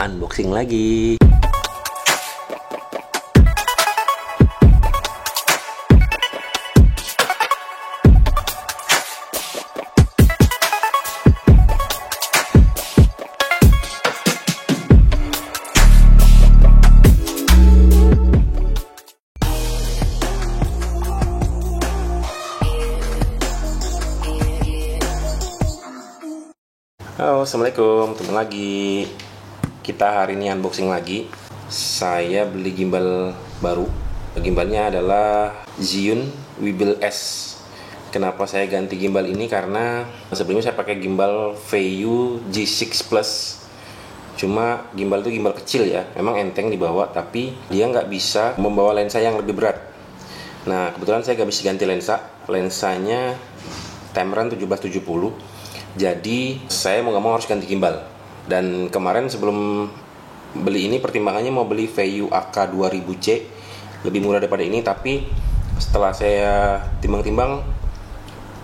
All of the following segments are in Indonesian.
unboxing lagi. Halo, assalamualaikum, ketemu lagi. Kita hari ini unboxing lagi. Saya beli gimbal baru. Gimbalnya adalah Zhiyun Weebill S. Kenapa saya ganti gimbal ini? Karena sebelumnya saya pakai gimbal Vayu G6 Plus. Cuma gimbal itu gimbal kecil ya, memang enteng dibawa, tapi dia nggak bisa membawa lensa yang lebih berat. Nah, kebetulan saya nggak bisa ganti lensa. Lensanya Tamron 1770. Jadi saya mau nggak mau harus ganti gimbal. Dan kemarin sebelum beli ini pertimbangannya mau beli Vayu AK 2000C, lebih murah daripada ini. Tapi setelah saya timbang-timbang,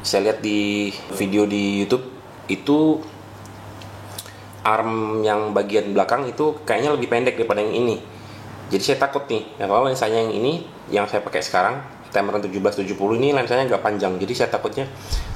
saya lihat di video di YouTube itu arm yang bagian belakang itu kayaknya lebih pendek daripada yang ini. Jadi saya takut nih, ya kalau lensanya yang ini yang saya pakai sekarang Tamron 1770 ini lensanya agak panjang, jadi saya takutnya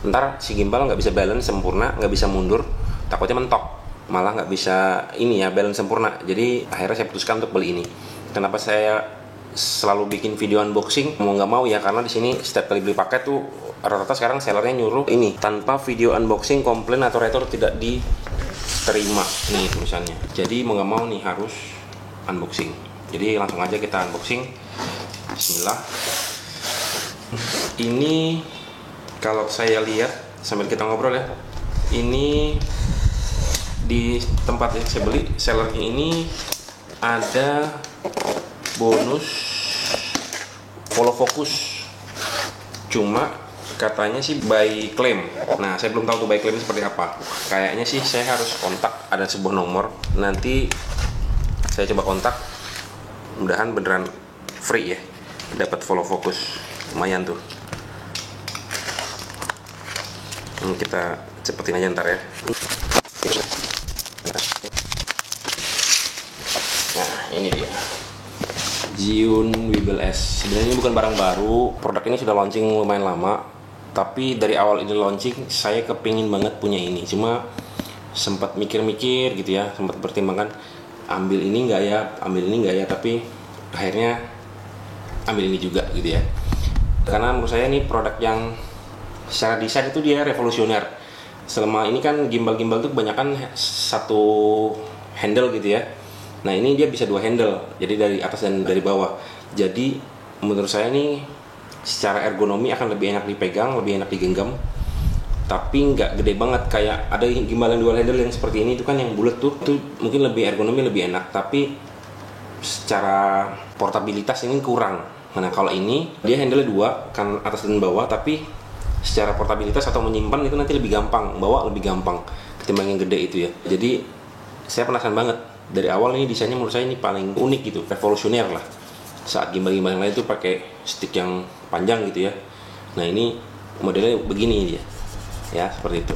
ntar si gimbal nggak bisa balance sempurna, nggak bisa mundur, takutnya mentok, malah nggak bisa ini ya balance sempurna. Jadi akhirnya saya putuskan untuk beli ini. Kenapa saya selalu bikin video unboxing? Mau nggak mau ya, karena di sini setiap kali beli paket tuh rata-rata sekarang sellernya nyuruh ini tanpa video unboxing komplain atau retur tidak diterima nih tulisannya. Jadi mau nggak mau nih harus unboxing. Jadi langsung aja kita unboxing. Bismillah. Ini kalau saya lihat sambil kita ngobrol ya, ini di tempat yang saya beli sellernya ini ada bonus follow focus, cuma katanya sih by claim. Nah, saya belum tahu tuh by claim seperti apa. Kayaknya sih saya harus kontak, ada sebuah nomor, nanti saya coba kontak, mudahan beneran free ya, dapat follow focus. Lumayan tuh. Kita cepetin aja ntar ya. Nah, ini dia Zhiyun Weebill S. Sebenarnya ini bukan barang baru. Produk ini sudah launching lumayan lama, tapi dari awal ini launching saya kepingin banget punya ini. Cuma sempat mikir-mikir gitu ya, sempat pertimbangkan ambil ini nggak ya, ambil ini nggak ya, tapi akhirnya ambil ini juga gitu ya. Karena menurut saya ini produk yang secara desain itu dia revolusioner. Selama ini kan gimbal-gimbal itu kebanyakan satu handle gitu ya. Nah, ini dia bisa dua handle, jadi dari atas dan dari bawah. Jadi menurut saya ini secara ergonomi akan lebih enak dipegang, lebih enak digenggam. Tapi nggak gede banget kayak ada gimbal yang dual handle yang seperti ini itu kan yang bulat tuh, itu mungkin lebih ergonomi, lebih enak. Tapi secara portabilitas ini kurang. Nah, kalau ini dia handle dua, kan atas dan bawah, tapi secara portabilitas atau menyimpan itu nanti lebih gampang, bawa lebih gampang ketimbang yang gede itu ya. Jadi saya penasaran banget. Dari awal ini desainnya menurut saya ini paling unik gitu, revolusioner lah. Saat gimbal-gimbal yang lain itu pakai stick yang panjang gitu ya. Nah, ini modelnya begini dia. Ya, seperti itu.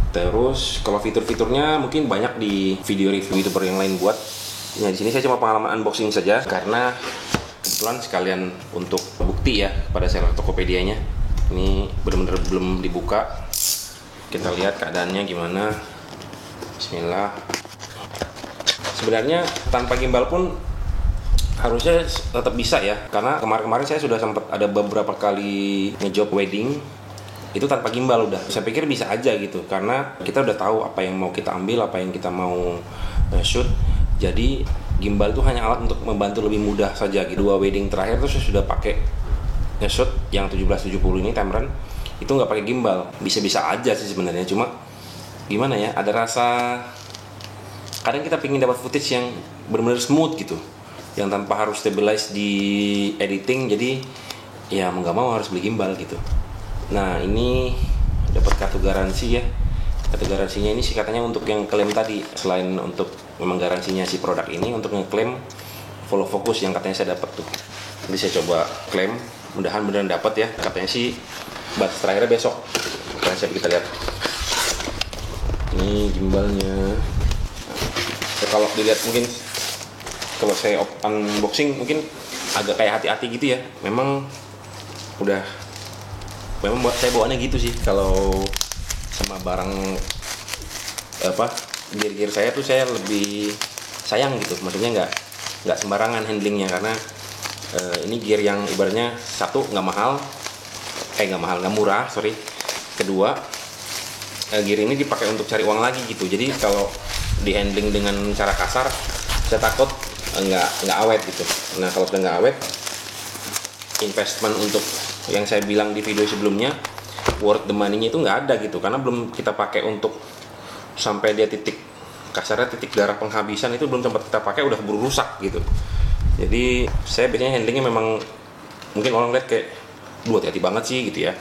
Terus kalau fitur-fiturnya mungkin banyak di video review YouTuber yang lain buat. Nah, di sini saya cuma pengalaman unboxing saja karena kebetulan sekalian untuk bukti ya pada seller Tokopedia-nya. Ini benar-benar belum dibuka. Kita lihat keadaannya gimana. Bismillah. Sebenarnya tanpa gimbal pun harusnya tetap bisa ya, karena kemarin-kemarin saya sudah sempat ada beberapa kali ngejob wedding itu tanpa gimbal udah. Saya pikir bisa aja gitu, karena kita udah tahu apa yang mau kita ambil, apa yang kita mau shoot. Jadi gimbal itu hanya alat untuk membantu lebih mudah saja gitu. Dua wedding terakhir tuh saya sudah pakai nge-shoot yang 1770 ini Tamron, itu nggak pakai gimbal. Bisa-bisa aja sih sebenarnya, cuma gimana ya, ada rasa kadang kita pengen dapat footage yang benar-benar smooth gitu, yang tanpa harus stabilize di editing. Jadi ya mau nggak mau harus beli gimbal gitu. Nah, ini dapat kartu garansi ya. Kartu garansinya ini sih katanya untuk yang klaim tadi, selain untuk memang garansinya si produk ini, untuk ngeklaim follow focus yang katanya saya dapat tuh. Nanti saya coba klaim, mudahan beneran dapat ya. Katanya sih batas terakhirnya besok. Kita lihat. Ini gimbalnya. Saya kalau dilihat mungkin kalau saya unboxing mungkin agak kayak hati-hati gitu ya. Memang buat saya bawaannya gitu sih kalau sama barang gear saya tuh saya lebih sayang gitu, maksudnya nggak sembarangan handlingnya, karena ini gear yang ibaratnya satu nggak murah, sorry. Kedua, gear ini dipakai untuk cari uang lagi gitu, jadi kalau di handling dengan cara kasar saya takut nggak awet gitu. Nah kalau sudah nggak awet, investment untuk yang saya bilang di video sebelumnya worth the money-nya itu nggak ada gitu, karena belum kita pakai untuk sampai dia titik darah penghabisan, itu belum sempat kita pakai udah keburu rusak gitu. Jadi saya biasanya handlingnya memang mungkin orang lihat kayak hati-hati banget sih gitu ya,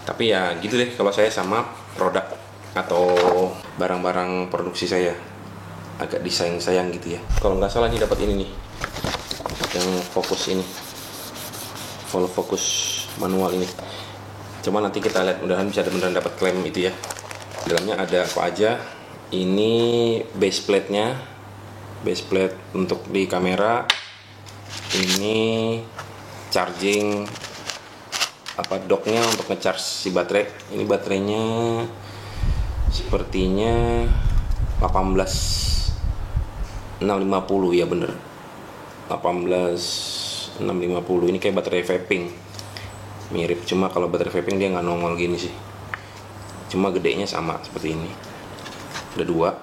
tapi ya gitu deh kalau saya sama produk atau barang-barang produksi saya, agak disayang gitu ya. Kalau nggak salah ini dapat ini nih, yang fokus ini, full fokus manual ini. Cuma nanti kita lihat, mudahan bisa beneran dapat klaim itu ya. Dalamnya ada apa aja? Ini base plate-nya, base plate untuk di kamera. Ini charging docknya untuk ngecharge si baterai. Ini baterainya sepertinya 18650 ya, bener 18650. Ini kayak baterai vaping, mirip, cuma kalau baterai vaping dia nggak nongol gini sih, cuma gedenya sama seperti ini. Ada dua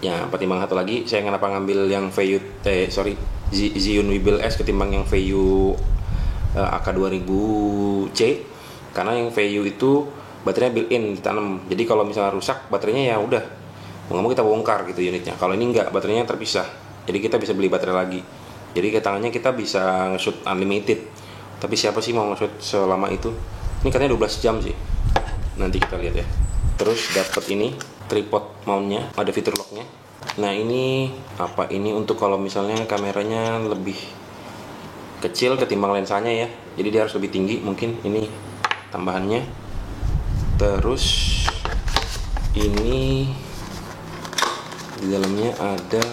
ya. Pertimbangan satu lagi, saya kenapa ngambil yang VU Zhiyun Weebill S ketimbang yang VU AK2000C, karena yang VU itu baterainya built-in ditanam, jadi kalau misalnya rusak baterainya ya udah mau kita bongkar gitu unitnya. Kalau ini enggak, baterainya terpisah, jadi kita bisa beli baterai lagi, jadi ke tangannya kita bisa nge-shoot unlimited. Tapi siapa sih mau nge-shoot selama itu? Ini katanya 12 jam sih, nanti kita lihat ya. Terus dapat ini tripod mountnya, ada fitur locknya. Nah ini ini untuk kalau misalnya kameranya lebih kecil ketimbang lensanya ya, jadi dia harus lebih tinggi mungkin, ini tambahannya. Terus ini di dalamnya ada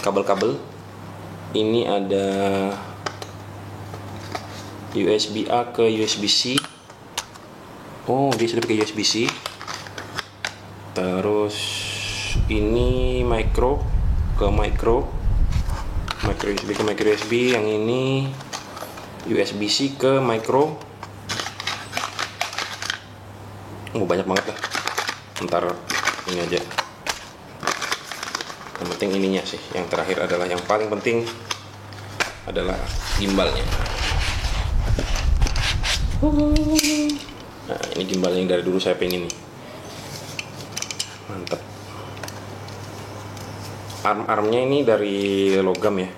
kabel-kabel, ini ada USB A ke USB C. Oh, dia sudah pakai USB C. Terus ini micro USB ke micro USB. Yang ini USB C ke micro. Banyak banget lah. Ntar ini aja. Yang penting ininya sih. Yang terakhir adalah yang paling penting adalah gimbalnya. Nah, ini gimbal yang dari dulu saya pengen nih. Mantap. Armnya ini dari logam ya,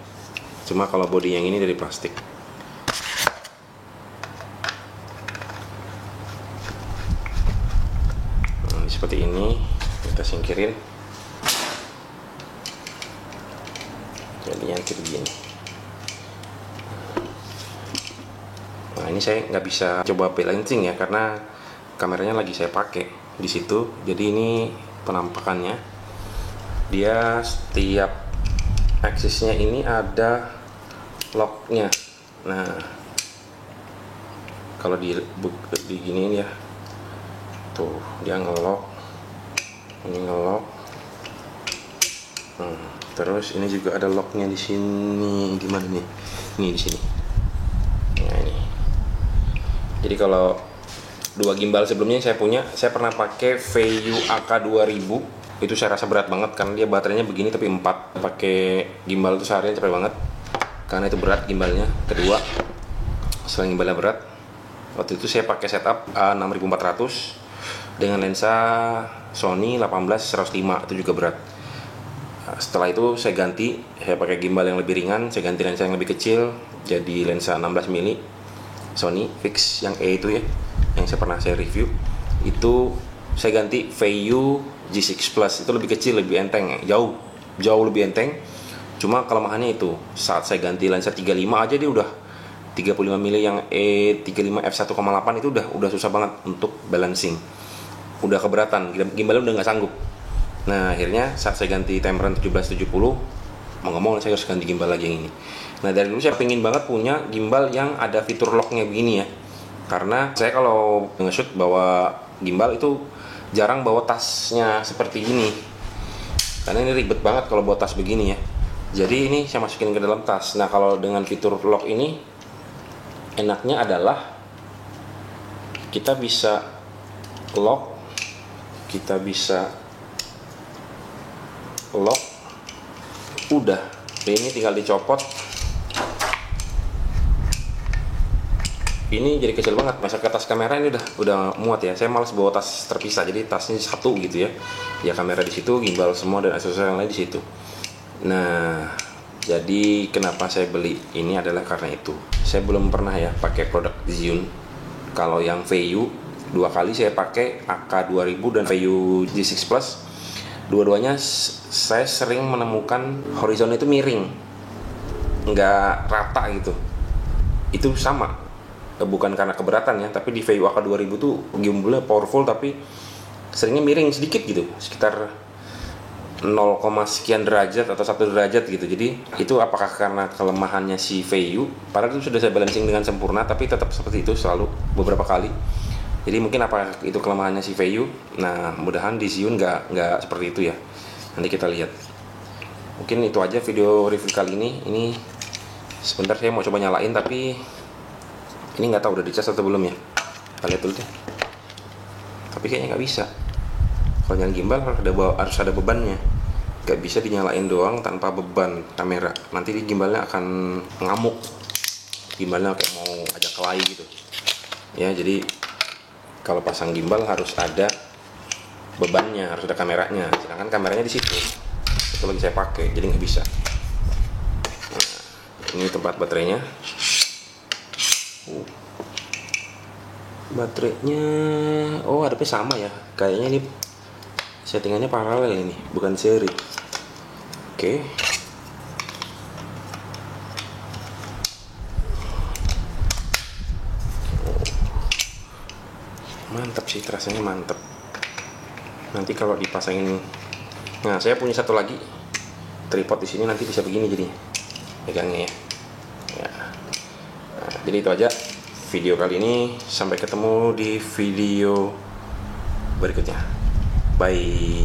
cuma kalau body yang ini dari plastik. Nah, seperti ini kita singkirin, jadinya kayak begini. Nah ini saya nggak bisa coba balancing ya, karena kameranya lagi saya pakai di situ. Jadi ini penampakannya, dia setiap aksesnya ini ada locknya. Nah kalau di giniin ya, tuh dia ngelock, ini ngelock. Terus ini juga ada locknya di sini. Di mana nih? Ini di sini. Nah ini. Jadi kalau dua gimbal sebelumnya yang saya pernah pakai VU AK2000, itu saya rasa berat banget karena dia baterainya begini tapi 4. Pakai gimbal itu seharian capek banget karena itu berat gimbalnya. Kedua, selain gimbalnya berat, waktu itu saya pakai setup A6400 dengan lensa Sony 18-105, itu juga berat. Setelah itu saya pakai gimbal yang lebih ringan, saya ganti lensa yang lebih kecil jadi lensa 16 mili Sony fix yang E itu ya, yang saya review. Itu saya ganti VU G6 Plus, itu lebih kecil, lebih enteng, jauh lebih enteng. Cuma kelemahannya itu saat saya ganti lensa 35 aja dia udah 35 mili yang E35 f1,8 itu udah susah banget untuk balancing, udah keberatan, gimbalnya udah nggak sanggup. Nah akhirnya saat saya ganti Tamron 1770, mau ngomong saya harus ganti gimbal lagi yang ini. Nah dari dulu saya pengen banget punya gimbal yang ada fitur locknya begini ya, karena saya kalau nge-shoot bawa gimbal itu jarang bawa tasnya seperti ini, karena ini ribet banget kalau bawa tas begini ya. Jadi ini saya masukin ke dalam tas. Nah kalau dengan fitur lock ini enaknya adalah kita bisa lock, kita bisa lock, udah ini tinggal dicopot. Ini jadi kecil banget, masa ke tas kamera ini udah muat ya. Saya malas bawa tas terpisah, jadi tasnya satu gitu ya. Ya kamera di situ, gimbal semua dan aksesoris yang lain di situ. Nah, jadi kenapa saya beli ini adalah karena itu. Saya belum pernah ya pakai produk Zhiyun. Kalau yang Vayu, 2 kali saya pakai AK2000 dan Vayu G6 Plus. Dua-duanya saya sering menemukan horizon itu miring, nggak rata gitu. Itu sama, bukan karena keberatan ya, tapi di Vayu AK2000 tuh gimbalnya powerful tapi seringnya miring sedikit gitu, sekitar 0, sekian derajat atau 1 derajat gitu. Jadi itu apakah karena kelemahannya si Vayu? Padahal itu sudah saya balancing dengan sempurna, tapi tetap seperti itu selalu beberapa kali. Jadi mungkin apa itu kelemahannya si Vayu. Nah mudahan di Zhiyun nggak seperti itu ya. Nanti kita lihat. Mungkin itu aja video review kali ini. Ini sebentar saya mau coba nyalain, tapi ini nggak tahu udah dicas atau belum ya. Kita lihat dulu deh. Tapi kayaknya nggak bisa. Kalau nyalain gimbal harus ada bebannya. Nggak bisa dinyalain doang tanpa beban kamera. Nanti di gimbalnya akan ngamuk. Gimbalnya kayak mau ajak kelahi gitu. Ya jadi kalau pasang gimbal harus ada bebannya, harus ada kameranya. Sedangkan kameranya di situ. Itu lagi saya pakai, jadi nggak bisa. Nah, ini tempat baterainya. Baterainya, oh hadapnya sama ya. Kayaknya ini settingannya paralel ini, bukan seri. Oke. Mantap sih, rasanya mantap. Nanti kalau dipasangin, nah saya punya satu lagi tripod di sini, nanti bisa begini jadi pegangnya ya. Nah, jadi itu aja video kali ini. Sampai ketemu di video berikutnya. Bye.